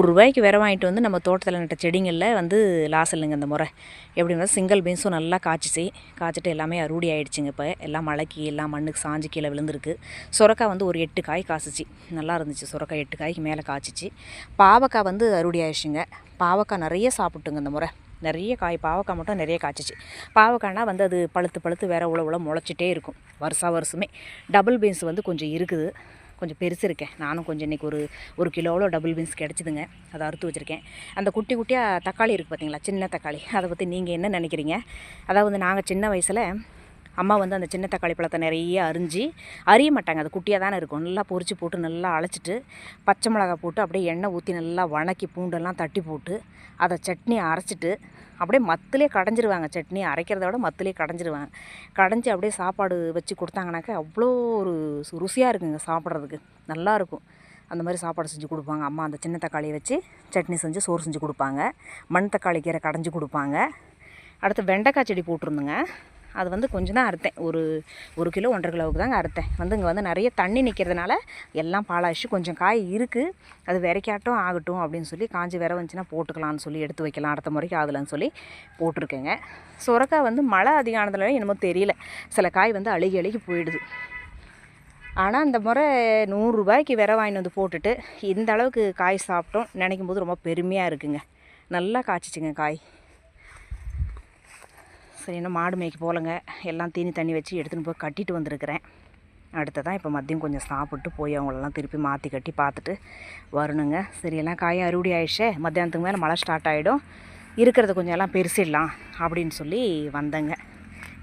ரூபாய்க்கு விரை வாங்கிட்டு வந்து நம்ம தோட்டத்தில் நட்ட செடிங்களில் வந்து லாஸ் இல்லைங்க இந்த முறை. எப்படின்னா சிங்கிள் பீன்ஸும் நல்லா காய்ச்சிட்டு எல்லாமே அறுவடை ஆகிடுச்சிங்க. இப்போ எல்லாம் மழைக்கு எல்லாம் மண்ணுக்கு சாஞ்சு கீழே விழுந்துருக்கு. சுரக்காய் வந்து ஒரு 8 காய் காய்ச்சிச்சு, நல்லா இருந்துச்சு. சுரக்காய் 8 காய்க்கு மேலே காய்ச்சிச்சு. பாவக்காய் வந்து அறுவடை ஆயிடுச்சுங்க. பாவக்காய் நிறைய சாப்பிட்டுங்க இந்த முறை. நிறைய காய் பாவக்காய் மட்டும் நிறைய காய்ச்சிச்சு. பாவக்காய்னா வந்து அது பழுத்து வேறு உழவுல முளைச்சிட்டே இருக்கும் வருஷமே. டபுள் பீன்ஸ் வந்து கொஞ்சம் இருக்குது, கொஞ்சம் பெருசு இருக்கேன். நானும் கொஞ்சம் இன்றைக்கி ஒரு கிலோவில் டபுள் பீன்ஸ் கிடச்சிதுங்க. அதை அறுத்து வச்சுருக்கேன். அந்த குட்டி குட்டியாக தக்காளி இருக்குது பார்த்தீங்களா, சின்ன தக்காளி. அதை பற்றி நீங்கள் என்ன நினைக்கிறீங்க? அதாவது நாங்கள் சின்ன வயசில் அம்மா வந்து அந்த சின்ன தக்காளி பழத்தை நிறைய அறிய மாட்டாங்க. அது குட்டியாக தானே இருக்கும். நல்லா பொரிச்சு போட்டு நல்லா அழைச்சிட்டு பச்சை மிளகாய் போட்டு அப்படியே எண்ணெய் ஊற்றி நல்லா வணக்கி பூண்டெல்லாம் தட்டி போட்டு அதை சட்னி அரைச்சிட்டு அப்படியே மத்திலே கடைஞ்சிருவாங்க. சட்னி அரைக்கிறத விட மத்திலே கடைஞ்சிருவாங்க. கடைஞ்சி அப்படியே சாப்பாடு வச்சு கொடுத்தாங்கனாக்கா அவ்வளோ ஒரு ருசியாக இருக்குங்க சாப்பிட்றதுக்கு. நல்லாயிருக்கும். அந்த மாதிரி சாப்பாடு செஞ்சு கொடுப்பாங்க அம்மா. அந்த சின்ன தக்காளியை வச்சு சட்னி செஞ்சு சோறு செஞ்சு கொடுப்பாங்க. மண் தக்காளி கீரை கடைஞ்சி கொடுப்பாங்க. அடுத்து வெண்டைக்காய் செடி போட்டிருந்துங்க. அது வந்து கொஞ்சம் தான் அறுத்தேன். ஒரு கிலோ 1.5 கிலோவுக்கு தாங்க அறுத்தேன். வந்து இங்கே வந்து நிறைய தண்ணி நிற்கிறதுனால எல்லாம் பாலாயிடுச்சு. கொஞ்சம் காய் இருக்குது, அது விரைக்காட்டும் ஆகட்டும் அப்படின்னு சொல்லி காஞ்சி விரை வந்துச்சுன்னா போட்டுக்கலான்னு சொல்லி எடுத்து வைக்கலாம், அடுத்த முறைக்கு ஆகலான்னு சொல்லி போட்டிருக்கேங்க. சுரக்காய் வந்து மழை அதிகமானதுனால என்னமோ தெரியல, சில காய் வந்து அழுகி போயிடுது. ஆனால் இந்த முறை 100 ரூபாய்க்கு விரை வாங்கிட்டு வந்து போட்டுட்டு இந்த அளவுக்கு காய் சாப்பிட்டோம் நினைக்கும் போது ரொம்ப பெருமையாக இருக்குங்க. நல்லா காய்ச்சிச்சுங்க காய். சரி, இன்னும் மாடு மேய்க்க போகலங்க. எல்லாம் தீனி தண்ணி வச்சு எடுத்துன்னு போய் கட்டிட்டு வந்திருக்கிறேன். அடுத்ததான் இப்போ மதியம் கொஞ்சம் சாப்பிட்டு போய் அவங்களெல்லாம் திருப்பி மாற்றி கட்டி பார்த்துட்டு வரணுங்க. சரி, எல்லாம் காயும் அறுவடை ஆயிடுச்சே, மத்தியானத்துக்கு மேலே மழை ஸ்டார்ட் ஆகிடும், இருக்கிறத கொஞ்சம் எல்லாம் பெருசிடலாம் அப்படின்னு சொல்லி வந்தேங்க.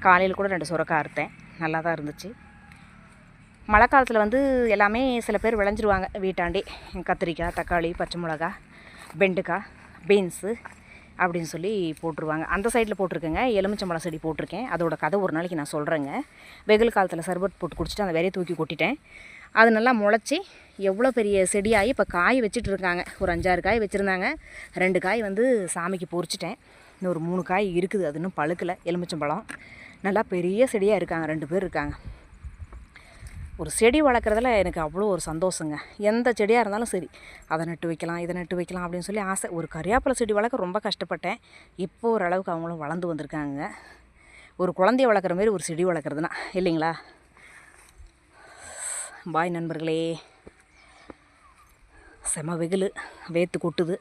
காலையில் கூட 2 சுரக்காய் அறுத்தேன், நல்லா தான் இருந்துச்சு. மழை காலத்தில் வந்து எல்லாமே சில பேர் விளைஞ்சிருவாங்க வீட்டாண்டி. கத்திரிக்காய், தக்காளி, பச்சை மிளகா, வெண்டைக்காய், பீன்ஸு அப்படின்னு சொல்லி போட்டுருவாங்க. அந்த சைடில் போட்டிருக்கேங்க. எலுமிச்சம்பழம் செடி போட்டிருக்கேன். அதோட கதை ஒரு நாளைக்கு நான் சொல்கிறேங்க. வெயில் காலத்தில் சர்பத் போட்டு குடிச்சிட்டு அந்த விரையை தூக்கி கொட்டிட்டேன். அது நல்லா முளைச்சி எவ்வளோ பெரிய செடியாகி இப்போ காய் வச்சுட்டு இருக்காங்க. ஒரு 5-6 காய் வச்சுருந்தாங்க. 2 காய் வந்து சாமிக்கு பொறிச்சிட்டேன். இன்னும் ஒரு 3 காய் இருக்குது, அது இன்னும் பழுக்கலை. எலுமிச்சம்பழம் நல்லா பெரிய செடியாக இருக்காங்க. 2 பேர் இருக்காங்க. ஒரு செடி வளர்க்குறதுல எனக்கு அவ்வளோ ஒரு சந்தோஷங்க. எந்த செடியாக இருந்தாலும் சரி, அதை நட்டு வைக்கலாம், இதை நட்டு வைக்கலாம் அப்படின்னு சொல்லி ஆசை. ஒரு கறியாப்பிலை செடி வளர்க்க ரொம்ப கஷ்டப்பட்டேன். இப்போ ஓரளவுக்கு அவங்களும் வளர்ந்து வந்திருக்காங்க. ஒரு குழந்தைய வளர்க்குற மாதிரி ஒரு செடி வளர்க்குறதுனா இல்லைங்களா? பாய் நண்பர்களே. செம வெயில், வேத்து கொட்டுது.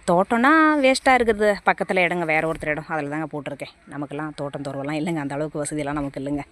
தோட்டம்னா வேஸ்ட்டாக இருக்கிறது. பக்கத்தில் இடங்க வேறு ஒருத்தர் இடம், அதில் தாங்க போட்டிருக்கேன். நமக்கெல்லாம் தோட்டம் துறவெல்லாம் இல்லைங்க, அந்த அளவுக்கு வசதியெல்லாம் நமக்கு இல்லைங்க.